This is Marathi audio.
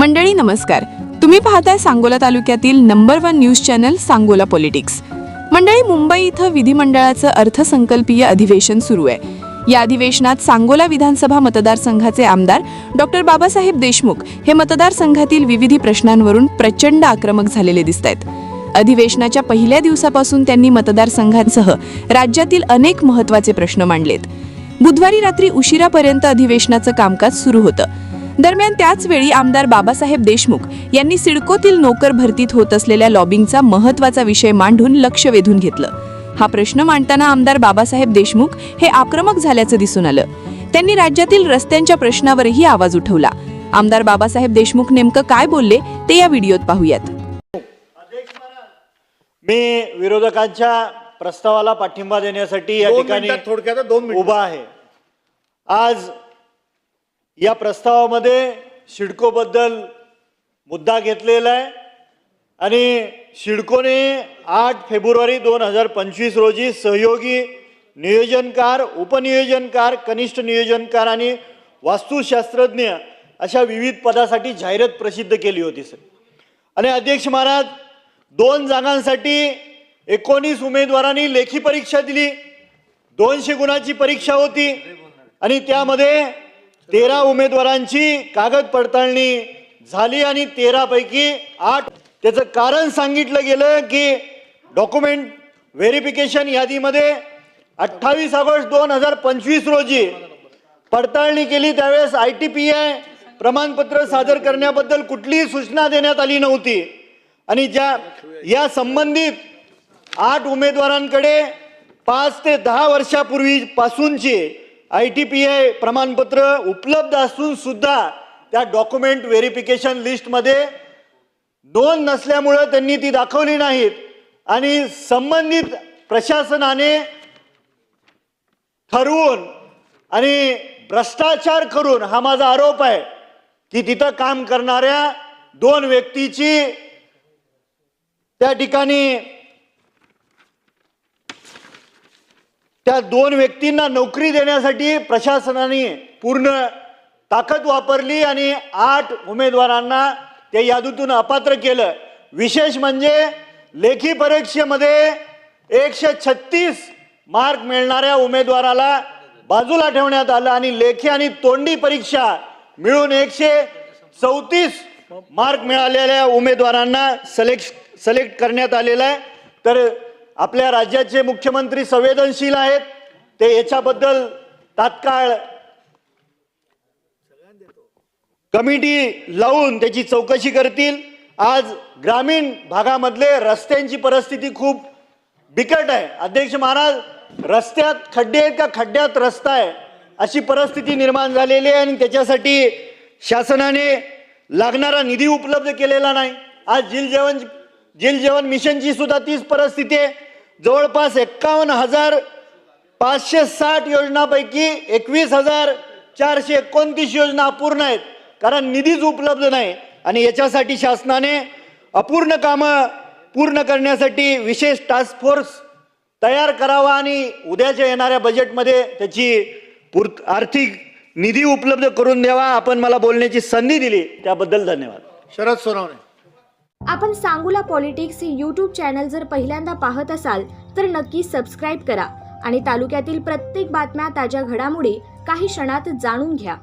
मंडळी नमस्कार, तुम्ही पाहताय सांगोला तालुक्यातील number 1 news channel Sangola politics. मंडळी, मुंबई इथं विधिमंडळाचं अर्थसंकल्पीय अधिवेशन सुरू आहे। या अधिवेशनात सांगोला विधानसभा मतदारसंघाचे आमदार डॉक्टर बाबासाहेब देशमुख हे मतदारसंघातील विविध प्रश्नांवरून प्रचंड आक्रमक झालेले दिसतायत। अधिवेशनाच्या पहिल्या दिवसापासून त्यांनी मतदारसंघांसह राज्यातील अनेक महत्त्वाचे प्रश्न मांडलेत। बुधवारी रात्री उशिरापर्यंत अधिवेशनाचं कामकाज सुरू होतं। दरम्यान त्याच वेळी आमदार बाबासाहेब देशमुख यांनी सिडकोतील नोकर भरतीत होत असलेल्या लॉबिंगचा महत्त्वाचा विषय मांडून लक्ष वेधून घेतलं। हा प्रश्न मांडताना आमदार बाबासाहेब देशमुख हे आक्रमक झाल्याचं दिसून आलं। त्यांनी राज्यातील रस्त्यांच्या प्रश्नावरही आवाज उठवला। आमदार बाबासाहेब देशमुख नेमकं काय बोलले ते या व्हिडिओत पाहूयात। मी विरोधकांच्या प्रस्तावाला पाठिंबा देण्यासाठी या ठिकाणी थोडक्यात 2 मिनिट उभा आहे। आज या प्रस्तावामध्ये सिडको बद्दल मुद्दा घेतलेला आहे आणि सिडकोने 8 फेब्रुवारी 2025 रोजी सहयोगी नियोजनकार, उपनियोजनकार, कनिष्ठ नियोजनकार आणि वास्तुशास्त्रज्ञ अशा विविध पदासाठी जाहिरात प्रसिद्ध केली होती सर। आणि अध्यक्ष महाराज, 2 जागांसाठी 19 उमेदवारांनी लेखी परीक्षा दिली। 200 गुणाची परीक्षा होती आणि त्यामध्ये 13 उमेदवारांची कागद पडताळणी झाली आणि 13 पैकी 8। त्याचं कारण सांगितलं गेलं की डॉक्युमेंट व्हेरिफिकेशन यादीमध्ये 28 ऑगस्ट 2025 रोजी पडताळणी केली, त्यावेळेस ITPI प्रमाणपत्र सादर करण्याबद्दल कुठलीही सूचना देण्यात आली नव्हती आणि या संबंधित 8 उमेदवारांकडे 5 ते 10 वर्षापूर्वीपासूनची ITPI प्रमाणपत्र उपलब्ध असून सुद्धा त्या डॉक्युमेंट व्हेरिफिकेशन लिस्टमध्ये नोंद नसल्यामुळे त्यांनी ती दाखवली नाहीत आणि संबंधित प्रशासनाने ठरवून आणि भ्रष्टाचार करून, हा माझा आरोप आहे की तिथं काम करणाऱ्या 2 व्यक्तीची त्या ठिकाणी त्या 2 व्यक्तींना नोकरी देण्यासाठी प्रशासनाने पूर्ण ताकद वापरली आणि 8 उमेदवारांना त्या यादीतून अपात्र केलं। विशेष म्हणजे लेखी परीक्षेमध्ये 136 मार्क मिळणाऱ्या उमेदवाराला बाजूला ठेवण्यात आलं आणि लेखी आणि तोंडी परीक्षा मिळून 134 मार्क मिळालेल्या उमेदवारांना सिलेक्ट करण्यात आलेलं आहे। तर आपल्या राज्याचे मुख्यमंत्री संवेदनशील आहेत, ते याच्याबद्दल तात्काळ कमिटी लावून त्याची चौकशी करतील। आज ग्रामीण भागामधले रस्त्यांची परिस्थिती खूप बिकट आहे। अध्यक्ष महाराज, रस्त्यात खड्डे आहेत का खड्ड्यात रस्ता आहे अशी परिस्थिती निर्माण झालेली आहे आणि त्याच्यासाठी शासनाने लागणारा निधी उपलब्ध केलेला नाही। आज जल जीवन मिशनची सुद्धा तीच परिस्थिती आहे। जवळपास 51,560 योजनांपैकी 21,429 योजना अपूर्ण आहेत, कारण निधीच उपलब्ध नाही आणि याच्यासाठी शासनाने अपूर्ण कामं पूर्ण करण्यासाठी विशेष टास्क फोर्स तयार करावा आणि उद्याच्या येणाऱ्या बजेटमध्ये त्याची आर्थिक निधी उपलब्ध करून द्यावा। आपण मला बोलण्याची संधी दिली त्याबद्दल धन्यवाद। शरद सोनवणे। आपण सांगोला पॉलिटिक्स हे YouTube चॅनल जर पहिल्यांदा पाहत असाल तर नक्की सबस्क्राईब करा आणि तालुक्यातील प्रत्येक बातम्या, ताज्या घडामोडी काही क्षणात जाणून घ्या।